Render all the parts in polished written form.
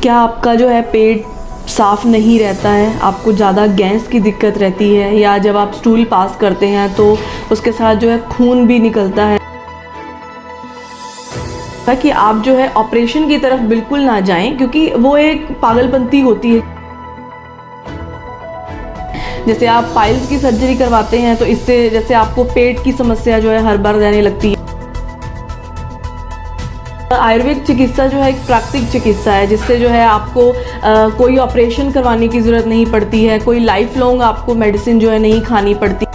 क्या आपका जो है पेट साफ़ नहीं रहता है, आपको ज़्यादा गैस की दिक्कत रहती है, या जब आप स्टूल पास करते हैं तो उसके साथ जो है खून भी निकलता है, ताकि आप जो है ऑपरेशन की तरफ बिल्कुल ना जाएं, क्योंकि वो एक पागलपंती होती है। जैसे आप पाइल्स की सर्जरी करवाते हैं तो इससे जैसे आपको पेट की समस्या जो है हर बार रहने लगती है। आयुर्वेद चिकित्सा जो है एक प्राकृतिक चिकित्सा है, जिससे जो है आपको कोई ऑपरेशन करवाने की ज़रूरत नहीं पड़ती है, कोई लाइफ लॉन्ग आपको मेडिसिन जो है नहीं खानी पड़ती।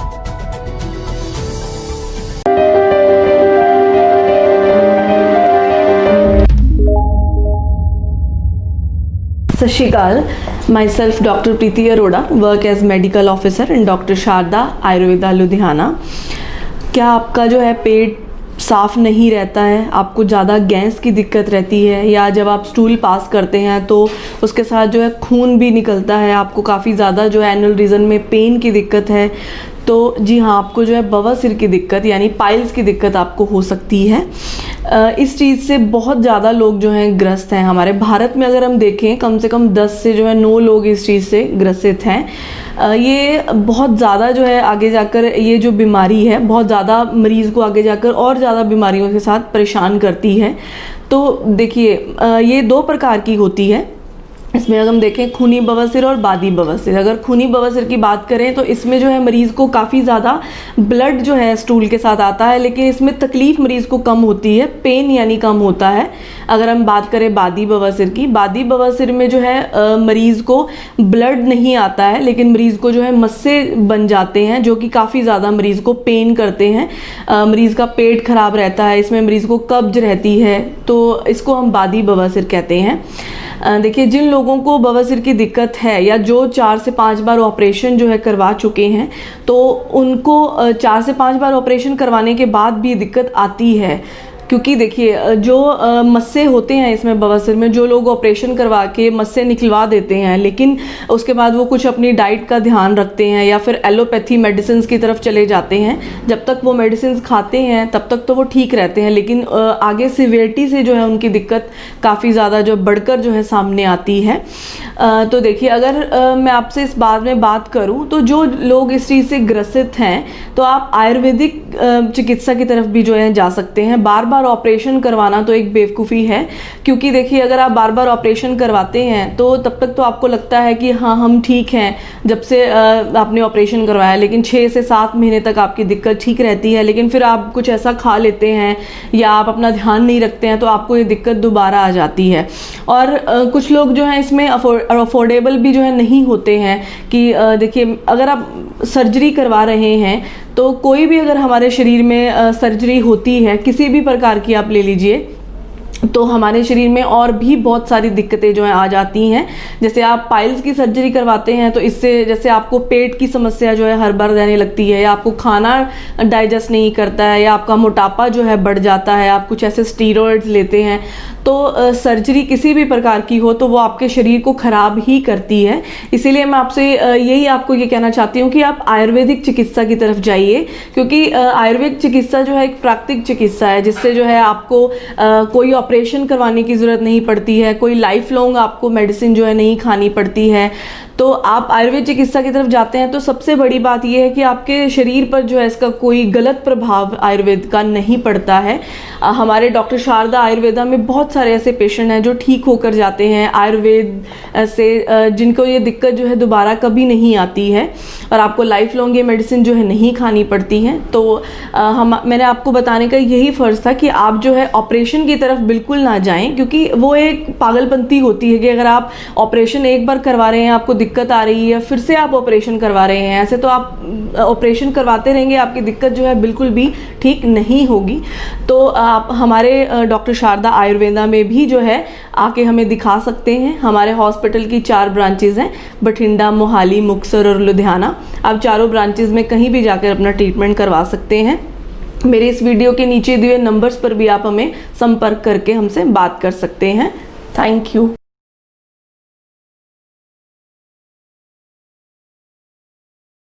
Sat Shri Akal, myself doctor Preeti Arora, work as medical officer in doctor Sharda Ayurveda Ludhiana. क्या आपका जो है पेट साफ़ नहीं रहता है, आपको ज़्यादा गैस की दिक्कत रहती है, या जब आप स्टूल पास करते हैं तो उसके साथ जो है खून भी निकलता है, आपको काफ़ी ज़्यादा जो है एनल रीजन में पेन की दिक्कत है, तो जी हाँ, आपको जो है बवासीर की दिक्कत यानी पाइल्स की दिक्कत आपको हो सकती है। इस चीज़ से बहुत ज़्यादा लोग जो हैं ग्रस्त हैं। हमारे भारत में अगर हम देखें, कम से कम 10 से जो है 9 लोग इस चीज़ से ग्रसित हैं। ये बहुत ज़्यादा जो है आगे जाकर ये जो बीमारी है बहुत ज़्यादा मरीज़ को आगे जाकर और ज़्यादा बीमारियों के साथ परेशान करती है। तो देखिए, ये 2 प्रकार की होती है। इसमें अगर हम देखें खूनी बवासीर और बादी बवासीर। अगर खूनी बवासीर की बात करें तो इसमें जो है मरीज़ को काफ़ी ज़्यादा ब्लड जो है स्टूल के साथ आता है, लेकिन इसमें तकलीफ़ मरीज़ को कम होती है, पेन यानी कम होता है। अगर हम बात करें बादी बवासीर की, बादी बवासीर में जो है मरीज़ को ब्लड नहीं आता है, लेकिन मरीज़ को जो है मस्से बन जाते हैं, जो कि काफ़ी ज़्यादा मरीज़ को पेन करते हैं। मरीज़ का पेट खराब रहता है, इसमें मरीज़ को कब्ज रहती है, तो इसको हम बादी बवासीर कहते हैं। देखिए, जिन लोगों को बवासीर की दिक्कत है या जो 4 से 5 बार ऑपरेशन जो है करवा चुके हैं, तो उनको 4 से 5 बार ऑपरेशन करवाने के बाद भी दिक्कत आती है। क्योंकि देखिए, जो मस्से होते हैं इसमें बवासीर में, जो लोग ऑपरेशन करवा के मस्से निकलवा देते हैं, लेकिन उसके बाद वो कुछ अपनी डाइट का ध्यान रखते हैं या फिर एलोपैथी मेडिसिन की तरफ चले जाते हैं। जब तक वो मेडिसिन खाते हैं तब तक तो वो ठीक रहते हैं, लेकिन आगे सिवियरिटी से जो है उनकी दिक्कत काफ़ी ज़्यादा जो बढ़कर जो है सामने आती है। तो देखिए, अगर मैं आपसे इस बारे में बात करूं तो जो लोग इस चीज़ से ग्रसित हैं, तो आप आयुर्वेदिक चिकित्सा की तरफ भी जो है जा सकते हैं। बार बार ऑपरेशन करवाना तो एक बेवकूफ़ी है, क्योंकि देखिए, अगर आप बार बार ऑपरेशन करवाते हैं तो तब तक तो आपको लगता है कि हाँ, हम ठीक हैं जब से आपने ऑपरेशन करवाया, लेकिन 6 से 7 महीने तक आपकी दिक्कत ठीक रहती है। लेकिन फिर आप कुछ ऐसा खा लेते हैं या आप अपना ध्यान नहीं रखते हैं तो आपको ये दिक्कत दोबारा आ जाती है। और कुछ लोग जो हैं इसमें अफोर्डेबल भी जो है नहीं होते हैं कि देखिए, अगर आप सर्जरी करवा रहे हैं तो कोई भी अगर हमारे शरीर में सर्जरी होती है, किसी भी प्रकार की आप ले लीजिए, तो हमारे शरीर में और भी बहुत सारी दिक्कतें जो हैं आ जाती हैं। जैसे आप पाइल्स की सर्जरी करवाते हैं तो इससे जैसे आपको पेट की समस्या जो है हर बार रहने लगती है, या आपको खाना डाइजेस्ट नहीं करता है, या आपका मोटापा जो है बढ़ जाता है, आप कुछ ऐसे स्टीरॉयड्स लेते हैं, तो सर्जरी किसी भी प्रकार की हो तो वो आपके शरीर को ख़राब ही करती है। इसीलिए मैं आपसे यही आपको ये कहना चाहती हूँ कि आप आयुर्वेदिक चिकित्सा की तरफ जाइए, क्योंकि आयुर्वेद चिकित्सा जो है एक प्राकृतिक चिकित्सा है, जिससे जो है आपको कोई ऑपरेशन करवाने की ज़रूरत नहीं पड़ती है, कोई लाइफ लॉन्ग आपको मेडिसिन जो है नहीं खानी पड़ती है। तो आप आयुर्वेद चिकित्सा की तरफ जाते हैं तो सबसे बड़ी बात यह है कि आपके शरीर पर जो है इसका कोई गलत प्रभाव आयुर्वेद का नहीं पड़ता है। हमारे डॉक्टर शारदा आयुर्वेदा में बहुत सारे ऐसे पेशेंट हैं जो ठीक होकर जाते हैं आयुर्वेद से, जिनको ये दिक्कत जो है दोबारा कभी नहीं आती है और आपको लाइफ लॉन्ग ये मेडिसिन जो है नहीं खानी पड़ती हैं। तो मैंने आपको बताने का यही फ़र्ज़ था कि आप जो है ऑपरेशन की तरफ बिल्कुल ना जाएं, क्योंकि वो एक पागलपंती होती है कि अगर आप ऑपरेशन एक बार करवा रहे हैं, आपको दिक्कत आ रही है, फिर से आप ऑपरेशन करवा रहे हैं, ऐसे तो आप ऑपरेशन करवाते रहेंगे, आपकी दिक्कत जो है बिल्कुल भी ठीक नहीं होगी। तो आप हमारे डॉक्टर शारदा आयुर्वेदा में भी जो है आके हमें दिखा सकते हैं। हमारे हॉस्पिटल की 4 ब्रांचेज़ हैं, बठिंडा, मोहाली, मुक्तसर और लुधियाना। आप चारों ब्रांचेज़ में कहीं भी जाकर अपना ट्रीटमेंट करवा सकते हैं। मेरे इस वीडियो के नीचे दिए नंबर्स पर भी आप हमें संपर्क करके हमसे बात कर सकते हैं। Thank you.